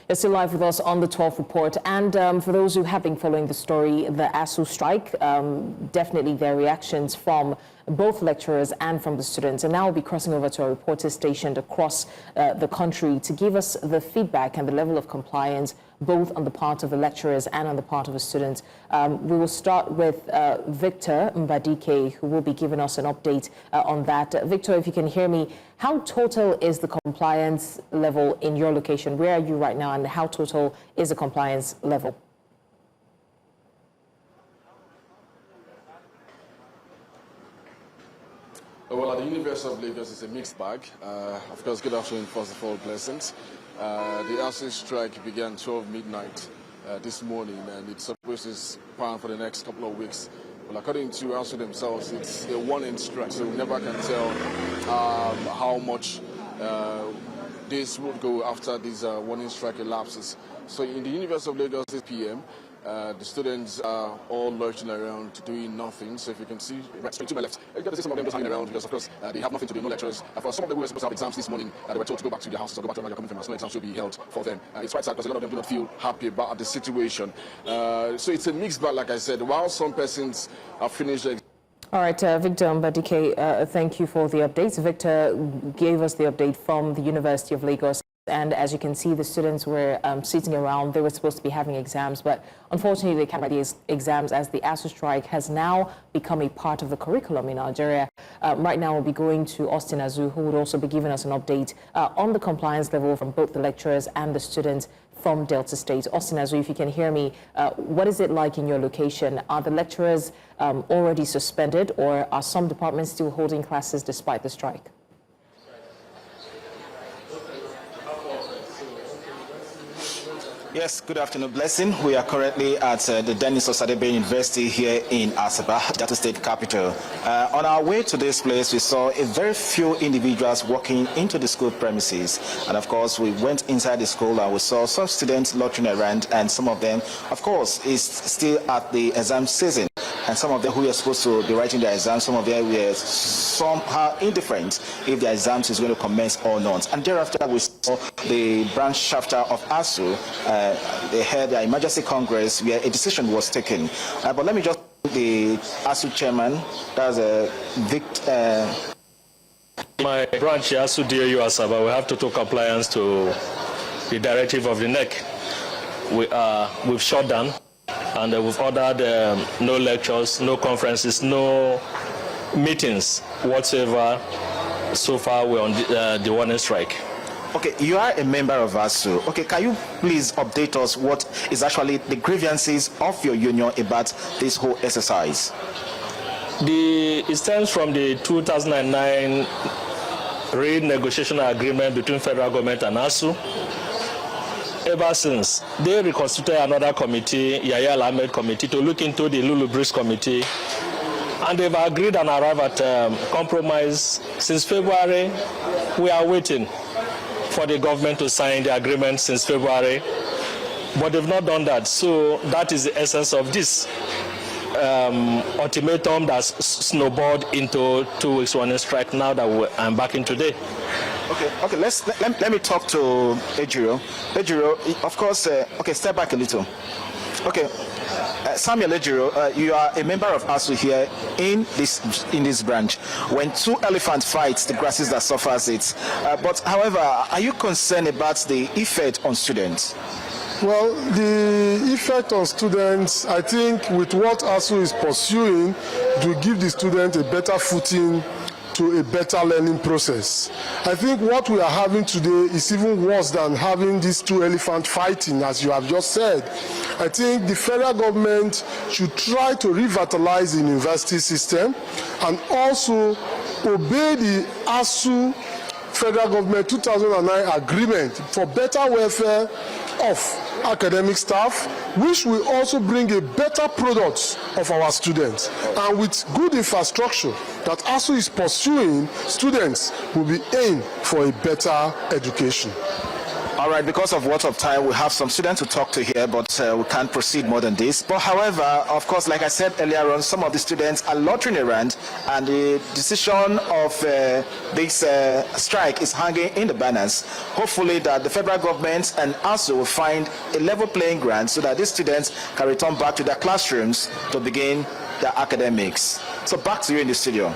You're still live with us on the 12 report. And for those who have been following the story, the ASUU strike, definitely their reactions from both lecturers and from the students. And now we'll be crossing over to our reporters stationed across the country to give us the feedback and the level of compliance, both on the part of the lecturers and on the part of the students. We will start with Victor Mbadike, who will be giving us an update on that. Victor, if you can hear me, how total is the compliance level in your location? Where are you right now, and how total is the compliance level? Well, at the University of Lagos, it's a mixed bag. Of course, good afternoon, first of all, blessings. The ASUU strike began 12 midnight this morning, and it's supposed to span for the next couple of weeks. Well, according to ASUU themselves, it's a one-end strike, so we never can tell how much this would go after this one-end strike elapses. So in the University of Lagos this PM, the students are all lurching around doing nothing. So if you can see right to my left, you got to see some of them just hanging around because, of course, they have nothing to do, no lectures. For some of them who were supposed to have exams this morning, they were told to go back to their houses or go back to where you're coming from. So no exams should be held for them. It's quite sad because a lot of them do not feel happy about the situation. So it's a mixed bag, like I said. While some persons have finished their all right, Victor Mbadike, thank you for the updates. Victor gave us the update from the University of Lagos. And as you can see, the students were sitting around. They were supposed to be having exams, but unfortunately, they can't write these exams as the ASUU strike has now become a part of the curriculum in Nigeria. Right now, we'll be going to Austin Azu, who would also be giving us an update on the compliance level from both the lecturers and the students from Delta State. Austin Azu, if you can hear me, what is it like in your location? Are the lecturers already suspended, or are some departments still holding classes despite the strike? Yes, good afternoon, Blessing. We are currently at the Dennis Osadebe University here in Asaba, Delta State capital. On our way to this place, we saw a very few individuals walking into the school premises. And of course, we went inside the school and we saw some students loitering around, and some of them, of course, is still at the exam season. And some of them who are supposed to be writing their exams, some of them were somehow indifferent if their exams is going to commence or not. And thereafter, we saw the branch chapter of ASUU. They had their emergency congress where a decision was taken. But let me just the ASUU chairman, that's Victor. My branch, ASUU DAU Asaba, we have total compliance to the directive of the NEC. We've shut down. And we've ordered no lectures, no conferences, no meetings whatsoever. So far, we're on the one-end strike. Okay, you are a member of ASUU. Okay, can you please update us what is actually the grievances of your union about this whole exercise? It stems from the 2009 renegotiation agreement between federal government and ASUU. Ever since, they reconstituted another committee, Yahya Ahmed committee, to look into the Lulu Breeze committee, and they've agreed and arrived at compromise. Since February, we are waiting for the government to sign the agreement since February, but they've not done that. So that is the essence of this ultimatum that's snowballed into 2 weeks running strike now that I'm back in today. Okay. Let me talk to Ejiro. Ejiro, of course. Okay, step back a little. Okay, Samuel Ejiro, you are a member of ASUU here in this branch. When two elephants fight, the grass is that suffers it. But however, are you concerned about the effect on students? Well, the effect on students, I think, with what ASUU is pursuing, to give the student a better footing to a better learning process. I think what we are having today is even worse than having these two elephants fighting, as you have just said. I think the federal government should try to revitalize the university system and also obey the ASUU federal government 2009 agreement for better welfare of academic staff, which will also bring a better product of our students. And with good infrastructure that ASUU is pursuing, students will be aimed for a better education. All right, because of what of time, we have some students to talk to here, but we can't proceed more than this. But however, of course, like I said earlier on, some of the students are loitering around, and the decision of this strike is hanging in the balance. Hopefully that the federal government and ASUU will find a level playing ground so that these students can return back to their classrooms to begin their academics. So back to you in the studio.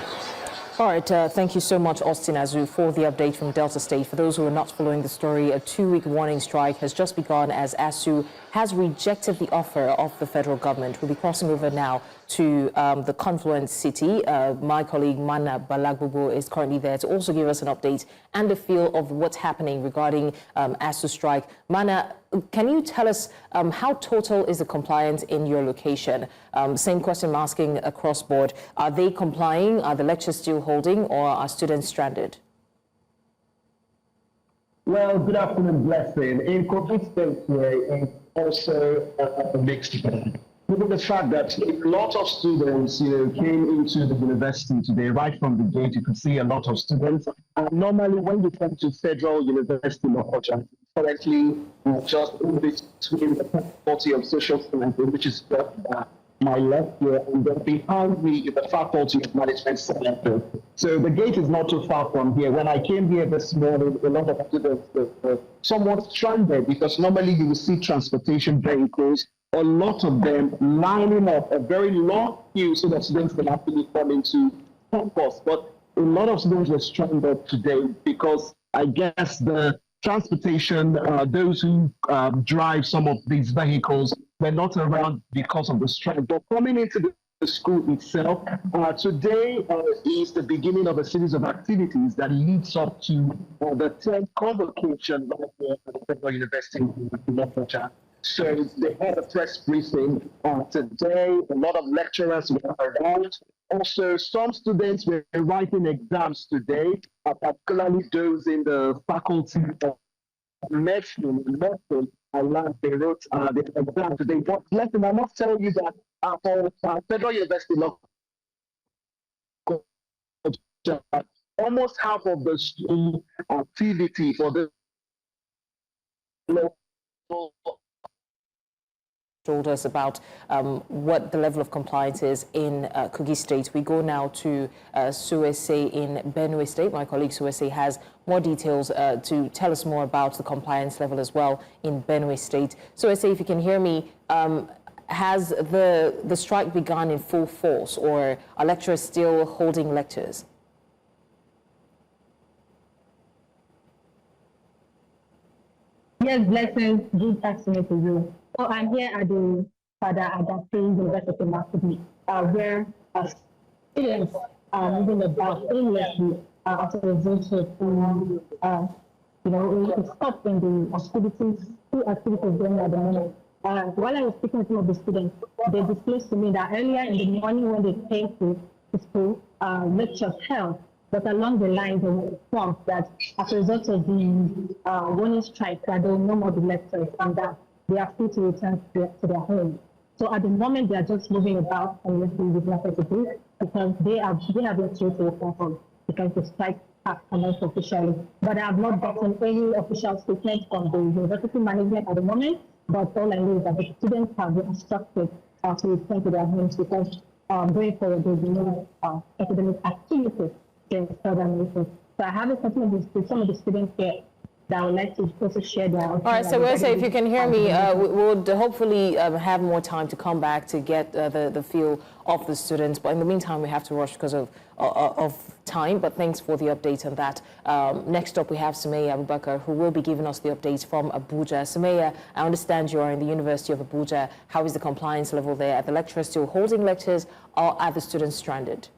All right, thank you so much, Austin Azu, for the update from Delta State. For those who are not following the story, a 2-week warning strike has just begun as ASUU has rejected the offer of the federal government. We'll be crossing over now to the confluent city. My colleague Mana Balagbubu is currently there to also give us an update and a feel of what's happening regarding ASUU strike. Mana, can you tell us how total is the compliance in your location? Same question I'm asking across board. Are they complying? Are the lectures still holding, or are students stranded? Well, good afternoon, Blessing. In Kogi State, it's also a mixed bag. Given the fact that a lot of students, came into the university today, right from the gate, you could see a lot of students. Normally, when you come to Federal University of Abuja, currently just in between the Faculty of Social Sciences, which is my left here, and then behind me is the Faculty of Management Sciences. So the gate is not too far from here. When I came here this morning, a lot of students were somewhat stranded because normally you will see transportation vehicles, a lot of them lining up a very long queue so that students can actually come into campus. But a lot of students were stranded today because I guess the transportation, those who drive some of these vehicles were not around because of the strike. But coming into the school itself, today is the beginning of a series of activities that leads up to the 10th convocation of the Federal University of Abuja. So they had a press briefing today. A lot of lecturers were around. Also, some students were writing exams today, particularly those in the faculty of medicine. I learned they wrote the exam today. But listen, I must tell you that for Federal University of almost half of the school activity for the local told us about what the level of compliance is in Kogi State. We go now to Suese in Benue State. My colleague Suese has more details to tell us more about the compliance level as well in Benue State. Suese, if you can hear me, has the strike begun in full force, or are lecturers still holding lectures? Yes, Blessings. Good afternoon to you. So I'm here at the Father Adapting University Market, where students are moving about aimlessly as a result of stop in the activities, two activities going at the moment. While I was speaking to some of the students, they disclosed to me that earlier in the morning when they came to school, lectures held, but along the line they were informed that as a result of the warning strike, that there will no more be lectures, and that they are free to return to their home. So at the moment, they are just moving about and listening with nothing to do because they have been told to return home because the strike has commenced officially. But I have not gotten any official statement from the university management at the moment. But all I know is that the students have been instructed to return to their homes because going forward there will be no academic activities during the further meetings. So I have a couple of some of the students here that I would like to also share their. All right, so Wesa, if you can hear me, we'll hopefully have more time to come back to get the feel of the students. But in the meantime, we have to rush because of time. But thanks for the update on that. Next up, we have Sumaya Abubakar, who will be giving us the updates from Abuja. Sumaya, I understand you are in the University of Abuja. How is the compliance level there? Are the lecturers still holding lectures, or are the students stranded?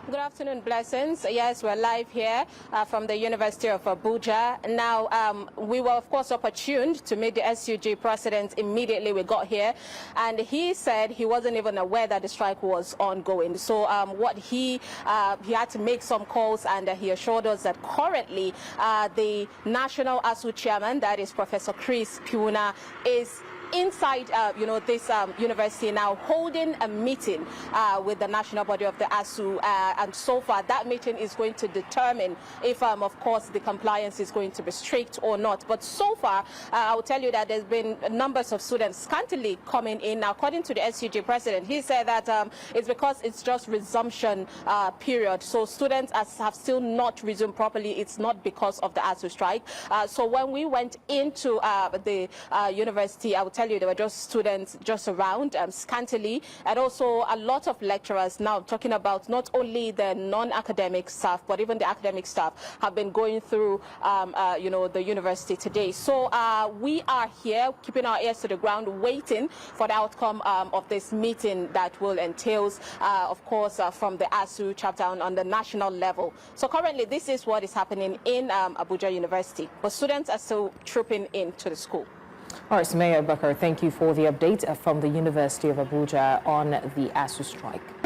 Good afternoon, Blessings. Yes, we're live here from the University of Abuja. Now, we were, of course, opportuned to meet the SUG president immediately we got here. And he said he wasn't even aware that the strike was ongoing. So what he had to make some calls, and he assured us that currently the National ASUU chairman, that is Professor Chris Puna, is inside, this university now holding a meeting with the national body of the ASUU, and so far that meeting is going to determine if, of course, the compliance is going to be strict or not. But so far, I will tell you that there's been numbers of students scantily coming in. Now, according to the SUG president, he said that it's because it's just resumption period. So students have still not resumed properly. It's not because of the ASUU strike. So when we went into the university, I will tell you there were just students just around scantily, and also a lot of lecturers. Now talking about not only the non-academic staff, but even the academic staff have been going through, the university today. So we are here keeping our ears to the ground, waiting for the outcome of this meeting that will entail, of course, from the ASUU chapter on the national level. So currently, this is what is happening in Abuja University, but students are still trooping into the school. All right, Mayor Bakar, thank you for the update from the University of Abuja on the ASUU strike.